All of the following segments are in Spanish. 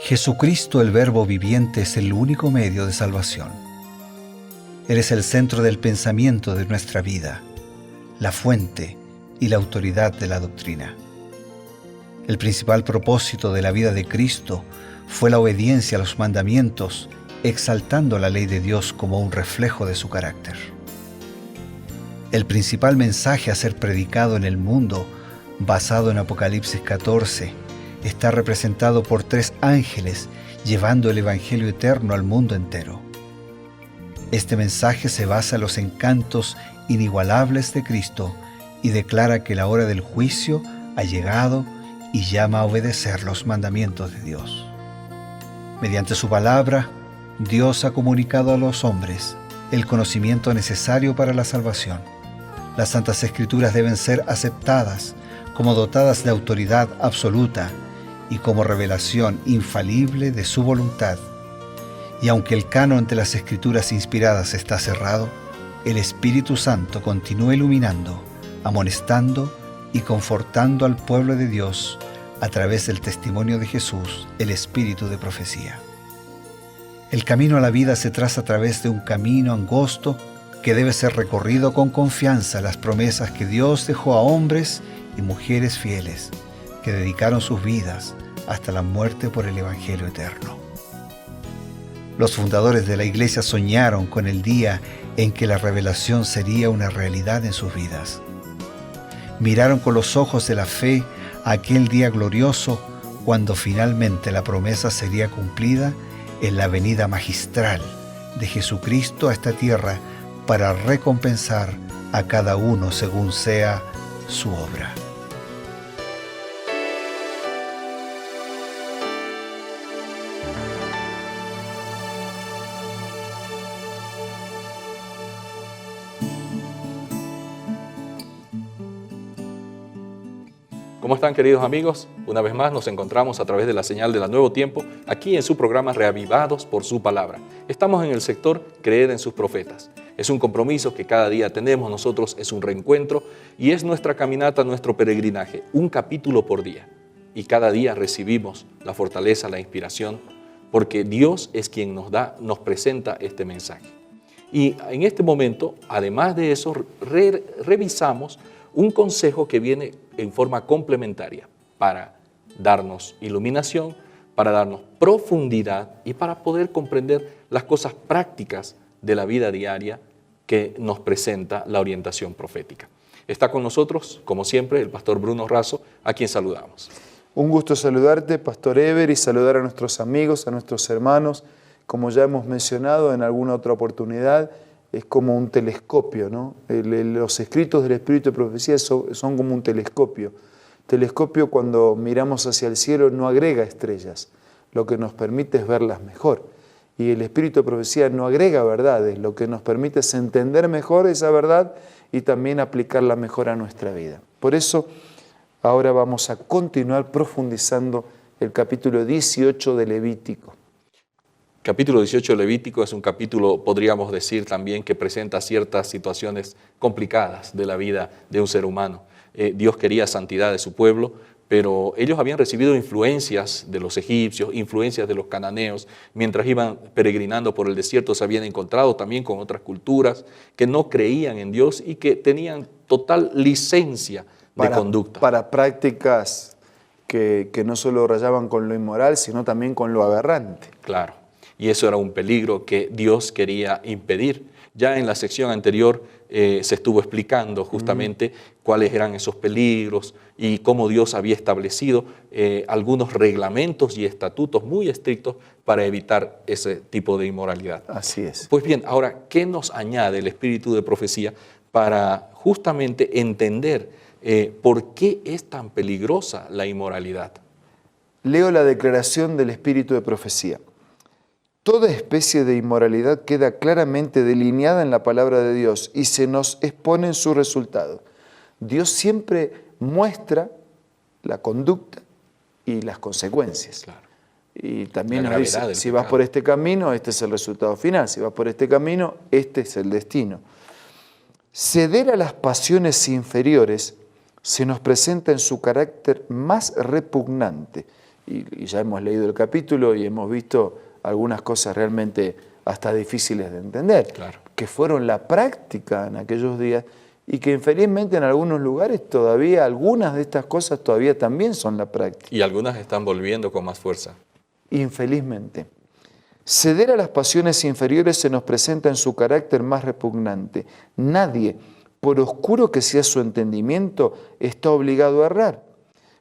Jesucristo, el Verbo viviente, es el único medio de salvación. Él es el centro del pensamiento de nuestra vida, la fuente y la autoridad de la doctrina. El principal propósito de la vida de Cristo fue la obediencia a los mandamientos, exaltando la ley de Dios como un reflejo de su carácter. El principal mensaje a ser predicado en el mundo, basado en Apocalipsis 14, está representado por 3 ángeles llevando el Evangelio eterno al mundo entero. Este mensaje se basa en los encantos inigualables de Cristo y declara que la hora del juicio ha llegado y llama a obedecer los mandamientos de Dios. Mediante su palabra, Dios ha comunicado a los hombres el conocimiento necesario para la salvación. Las Santas Escrituras deben ser aceptadas como dotadas de autoridad absoluta y como revelación infalible de su voluntad. Y aunque el canon de las Escrituras inspiradas está cerrado, el Espíritu Santo continúa iluminando, amonestando y confortando al pueblo de Dios a través del testimonio de Jesús, el Espíritu de profecía. El camino a la vida se traza a través de un camino angosto que debe ser recorrido con confianza a las promesas que Dios dejó a hombres y mujeres fieles que dedicaron sus vidas hasta la muerte por el Evangelio eterno. Los fundadores de la Iglesia soñaron con el día en que la revelación sería una realidad en sus vidas. Miraron con los ojos de la fe a aquel día glorioso cuando finalmente la promesa sería cumplida en la venida magistral de Jesucristo a esta tierra para recompensar a cada uno según sea su obra. ¿Cómo están, queridos amigos? Una vez más nos encontramos a través de la señal de la Nuevo Tiempo, aquí en su programa Reavivados por su Palabra. Estamos en el sector Creer en sus profetas. Es un compromiso que cada día tenemos nosotros, es un reencuentro y es nuestra caminata, nuestro peregrinaje, un capítulo por día. Y cada día recibimos la fortaleza, la inspiración, porque Dios es quien nos presenta este mensaje. Y en este momento, además de eso, revisamos un consejo que viene en forma complementaria para darnos iluminación, para darnos profundidad y para poder comprender las cosas prácticas de la vida diaria que nos presenta la orientación profética. Está con nosotros, como siempre, el pastor Bruno Razo, a quien saludamos. Un gusto saludarte, Pastor Ever, y saludar a nuestros amigos, a nuestros hermanos. Como ya hemos mencionado en alguna otra oportunidad, es como un telescopio, ¿no? Los escritos del Espíritu de Profecía son como un telescopio. Telescopio, cuando miramos hacia el cielo, no agrega estrellas, lo que nos permite es verlas mejor. Y el Espíritu de Profecía no agrega verdades, lo que nos permite es entender mejor esa verdad y también aplicarla mejor a nuestra vida. Por eso, ahora vamos a continuar profundizando el capítulo 18 de Levítico. Capítulo 18 de Levítico es un capítulo, podríamos decir también, que presenta ciertas situaciones complicadas de la vida de un ser humano. Dios quería santidad de su pueblo, pero ellos habían recibido influencias de los egipcios, influencias de los cananeos. Mientras iban peregrinando por el desierto se habían encontrado también con otras culturas que no creían en Dios y que tenían total licencia de conducta. Para prácticas que no solo rayaban con lo inmoral, sino también con lo aberrante. Claro. Y eso era un peligro que Dios quería impedir. Ya en la sección anterior se estuvo explicando justamente cuáles eran esos peligros y cómo Dios había establecido algunos reglamentos y estatutos muy estrictos para evitar ese tipo de inmoralidad. Así es. Pues bien, ahora, ¿qué nos añade el Espíritu de Profecía para justamente entender por qué es tan peligrosa la inmoralidad? Leo la declaración del Espíritu de Profecía. Toda especie de inmoralidad queda claramente delineada en la palabra de Dios y se nos expone en su resultado. Dios siempre muestra la conducta y las consecuencias. Claro. Y también nos dice, si vas por este camino, este es el resultado final. Si vas por este camino, este es el destino. Ceder a las pasiones inferiores se nos presenta en su carácter más repugnante y ya hemos leído el capítulo y hemos visto algunas cosas realmente hasta difíciles de entender, Claro. que fueron la práctica en aquellos días y que infelizmente en algunos lugares todavía, algunas de estas cosas todavía también son la práctica. Y algunas están volviendo con más fuerza. Infelizmente. Ceder a las pasiones inferiores se nos presenta en su carácter más repugnante. Nadie, por oscuro que sea su entendimiento, está obligado a errar.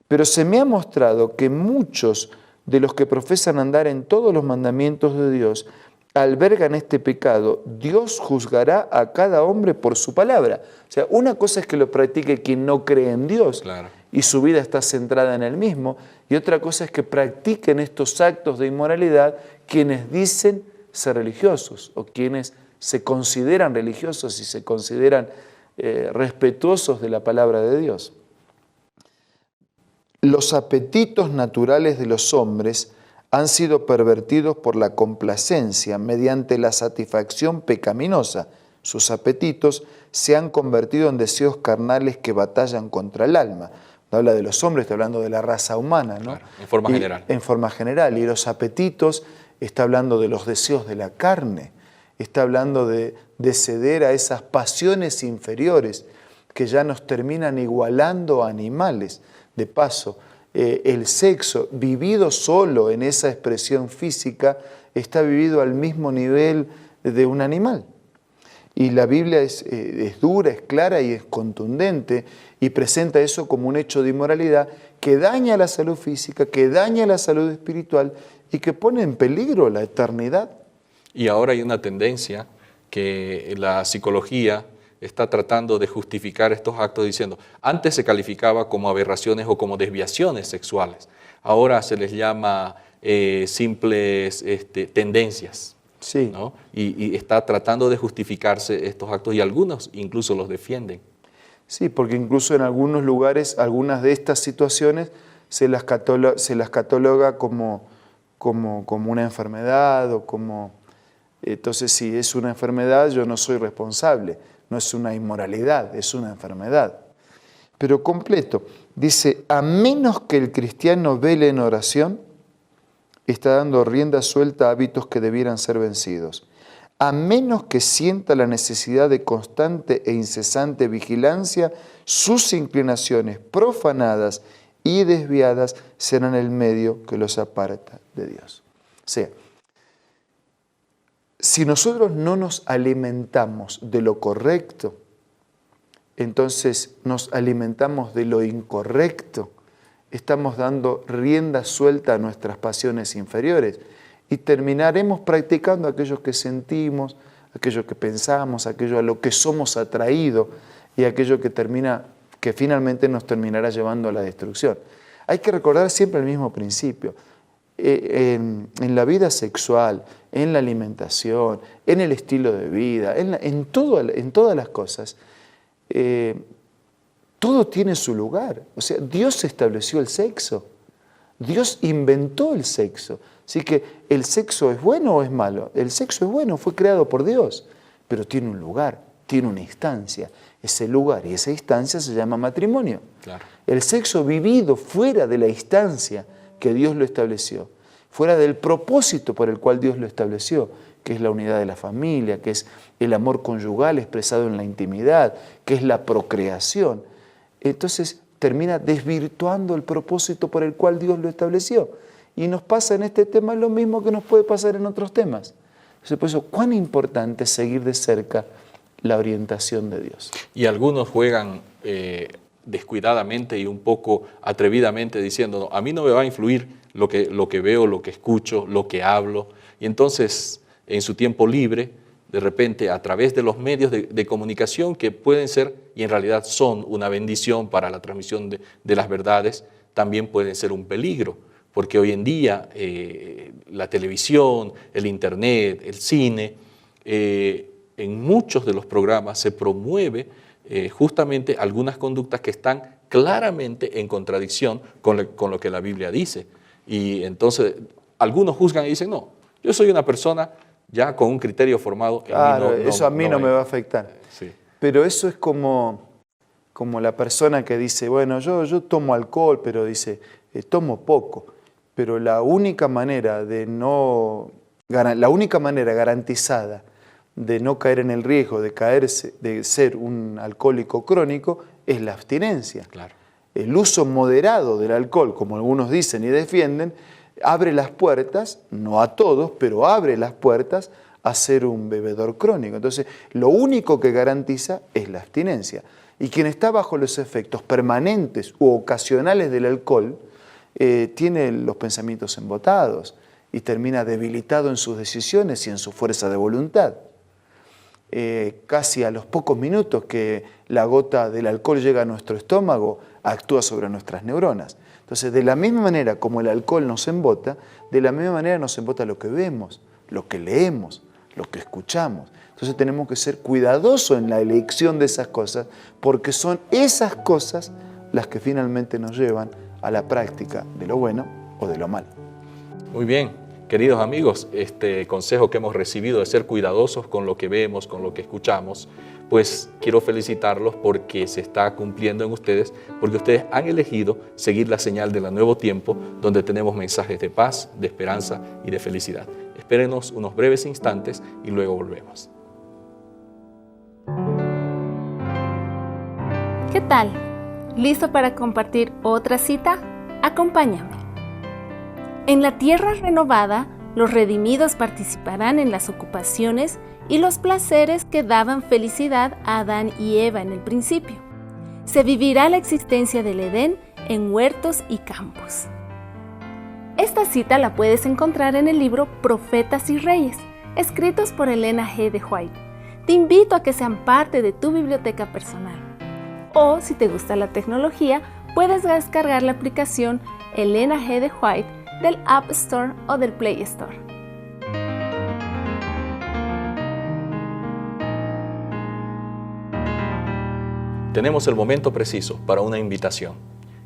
Pero se me ha mostrado que muchos de los que profesan andar en todos los mandamientos de Dios albergan este pecado. Dios juzgará a cada hombre por su palabra. O sea, una cosa es que lo practique quien no cree en Dios, Claro. y su vida está centrada en Él mismo, y otra cosa es que practiquen estos actos de inmoralidad quienes dicen ser religiosos o quienes se consideran religiosos y se consideran respetuosos de la palabra de Dios. Los apetitos naturales de los hombres han sido pervertidos por la complacencia mediante la satisfacción pecaminosa. Sus apetitos se han convertido en deseos carnales que batallan contra el alma. No habla de los hombres, está hablando de la raza humana, ¿no? Claro, en forma general. En forma general. Y los apetitos está hablando de los deseos de la carne, está hablando de ceder a esas pasiones inferiores que ya nos terminan igualando a animales. De paso, el sexo vivido solo en esa expresión física está vivido al mismo nivel de un animal. Y la Biblia es dura, es clara y es contundente y presenta eso como un hecho de inmoralidad que daña la salud física, que daña la salud espiritual y que pone en peligro la eternidad. Y ahora hay una tendencia que la psicología está tratando de justificar estos actos diciendo, antes se calificaba como aberraciones o como desviaciones sexuales, ahora se les llama simples tendencias. Sí. ¿No? Y está tratando de justificarse estos actos y algunos incluso los defienden. Sí, porque incluso en algunos lugares, algunas de estas situaciones se las cataloga como una enfermedad o como... Entonces, si es una enfermedad, yo no soy responsable. No es una inmoralidad, es una enfermedad. Pero completo, dice, a menos que el cristiano vele en oración, está dando rienda suelta a hábitos que debieran ser vencidos. A menos que sienta la necesidad de constante e incesante vigilancia, sus inclinaciones profanadas y desviadas serán el medio que los aparta de Dios. O sea, si nosotros no nos alimentamos de lo correcto, entonces nos alimentamos de lo incorrecto, estamos dando rienda suelta a nuestras pasiones inferiores y terminaremos practicando aquello que sentimos, aquello que pensamos, aquello a lo que somos atraídos y aquello que finalmente nos terminará llevando a la destrucción. Hay que recordar siempre el mismo principio. En la vida sexual, en la alimentación, en el estilo de vida, en todas las cosas, todo tiene su lugar. O sea, Dios estableció el sexo. Dios inventó el sexo. Así que, ¿el sexo es bueno o es malo? El sexo es bueno, fue creado por Dios, pero tiene un lugar, tiene una instancia. Ese lugar y esa instancia se llama matrimonio. Claro. El sexo vivido fuera de la instancia que Dios lo estableció, fuera del propósito por el cual Dios lo estableció, que es la unidad de la familia, que es el amor conyugal expresado en la intimidad, que es la procreación. Entonces termina desvirtuando el propósito por el cual Dios lo estableció. Y nos pasa en este tema lo mismo que nos puede pasar en otros temas. Entonces, por eso, ¿cuán importante es seguir de cerca la orientación de Dios? Y algunos juegan descuidadamente y un poco atrevidamente diciendo, no, a mí no me va a influir lo que veo, lo que escucho, lo que hablo. Y entonces, en su tiempo libre, de repente, a través de los medios de comunicación que pueden ser, y en realidad son una bendición para la transmisión de las verdades, también pueden ser un peligro. Porque hoy en día la televisión, el internet, el cine, en muchos de los programas se promueve justamente algunas conductas que están claramente en contradicción con lo que la Biblia dice. Y entonces algunos juzgan y dicen, no, yo soy una persona ya con un criterio formado. Claro, eso a mí no me va a afectar. Sí. Pero eso es como la persona que dice, bueno, yo tomo alcohol, pero dice, tomo poco. pero la única manera garantizada de no caer en el riesgo de ser un alcohólico crónico es la abstinencia. Claro. El uso moderado del alcohol, como algunos dicen y defienden, abre las puertas, no a todos, pero abre las puertas a ser un bebedor crónico. Entonces, lo único que garantiza es la abstinencia. Y quien está bajo los efectos permanentes u ocasionales del alcohol tiene los pensamientos embotados y termina debilitado en sus decisiones y en su fuerza de voluntad. Casi a los pocos minutos que la gota del alcohol llega a nuestro estómago, actúa sobre nuestras neuronas. Entonces, de la misma manera como el alcohol nos embota, de la misma manera nos embota lo que vemos, lo que leemos, lo que escuchamos. Entonces tenemos que ser cuidadosos en la elección de esas cosas, porque son esas cosas las que finalmente nos llevan a la práctica de lo bueno o de lo malo. Muy bien, queridos amigos, este consejo que hemos recibido de ser cuidadosos con lo que vemos, con lo que escuchamos, pues quiero felicitarlos porque se está cumpliendo en ustedes, porque ustedes han elegido seguir la señal de la Nuevo Tiempo, donde tenemos mensajes de paz, de esperanza y de felicidad. Espérenos unos breves instantes y luego volvemos. ¿Qué tal? ¿Listo para compartir otra cita? Acompáñame. En la tierra renovada, los redimidos participarán en las ocupaciones y los placeres que daban felicidad a Adán y Eva en el principio. Se vivirá la existencia del Edén en huertos y campos. Esta cita la puedes encontrar en el libro Profetas y Reyes, escritos por Elena G. de White. Te invito a que sean parte de tu biblioteca personal. O, si te gusta la tecnología, puedes descargar la aplicación Elena G. de White del App Store o del Play Store. Tenemos el momento preciso para una invitación.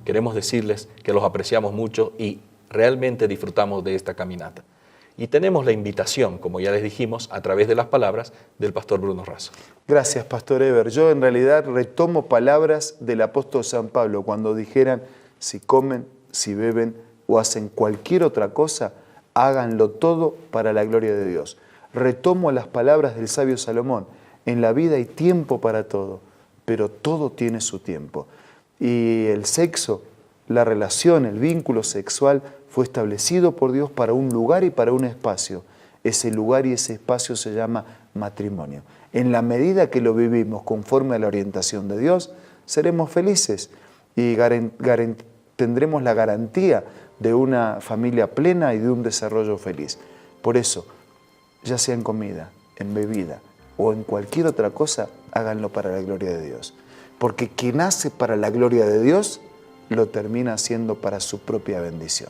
Queremos decirles que los apreciamos mucho y realmente disfrutamos de esta caminata. Y tenemos la invitación, como ya les dijimos, a través de las palabras del pastor Bruno Razo. Gracias, Pastor Eber. Yo en realidad retomo palabras del apóstol San Pablo cuando dijeran, si comen, si beben o hacen cualquier otra cosa, háganlo todo para la gloria de Dios. Retomo las palabras del sabio Salomón, en la vida hay tiempo para todo, pero todo tiene su tiempo. Y el sexo, la relación, el vínculo sexual fue establecido por Dios para un lugar y para un espacio. Ese lugar y ese espacio se llama matrimonio. En la medida que lo vivimos conforme a la orientación de Dios, seremos felices y tendremos la garantía de una familia plena y de un desarrollo feliz. Por eso, ya sea en comida, en bebida o en cualquier otra cosa, háganlo para la gloria de Dios. Porque quien hace para la gloria de Dios, lo termina haciendo para su propia bendición.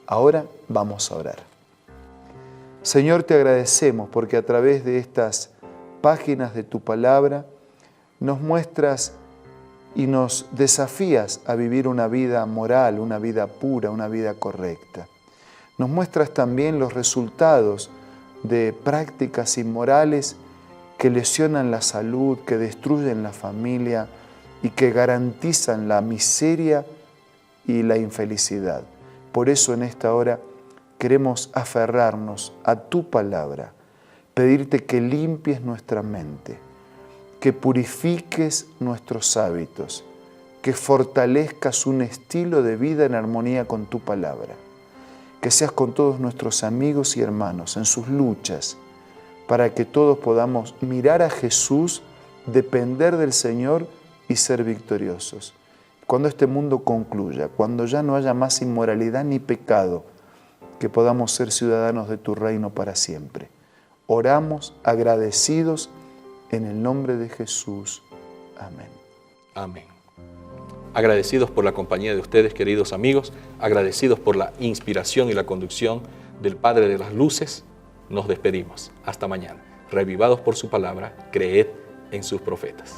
Ahora vamos a orar. Señor, te agradecemos porque a través de estas páginas de tu palabra nos muestras y nos desafías a vivir una vida moral, una vida pura, una vida correcta. Nos muestras también los resultados de prácticas inmorales que lesionan la salud, que destruyen la familia y que garantizan la miseria y la infelicidad. Por eso en esta hora queremos aferrarnos a tu palabra, pedirte que limpies nuestra mente, que purifiques nuestros hábitos, que fortalezcas un estilo de vida en armonía con tu palabra, que seas con todos nuestros amigos y hermanos en sus luchas, para que todos podamos mirar a Jesús, depender del Señor y ser victoriosos. Cuando este mundo concluya, cuando ya no haya más inmoralidad ni pecado, que podamos ser ciudadanos de tu reino para siempre. Oramos agradecidos en el nombre de Jesús. Amén. Amén. Agradecidos por la compañía de ustedes, queridos amigos, agradecidos por la inspiración y la conducción del Padre de las Luces, nos despedimos. Hasta mañana. Reavivados por su palabra, creed en sus profetas.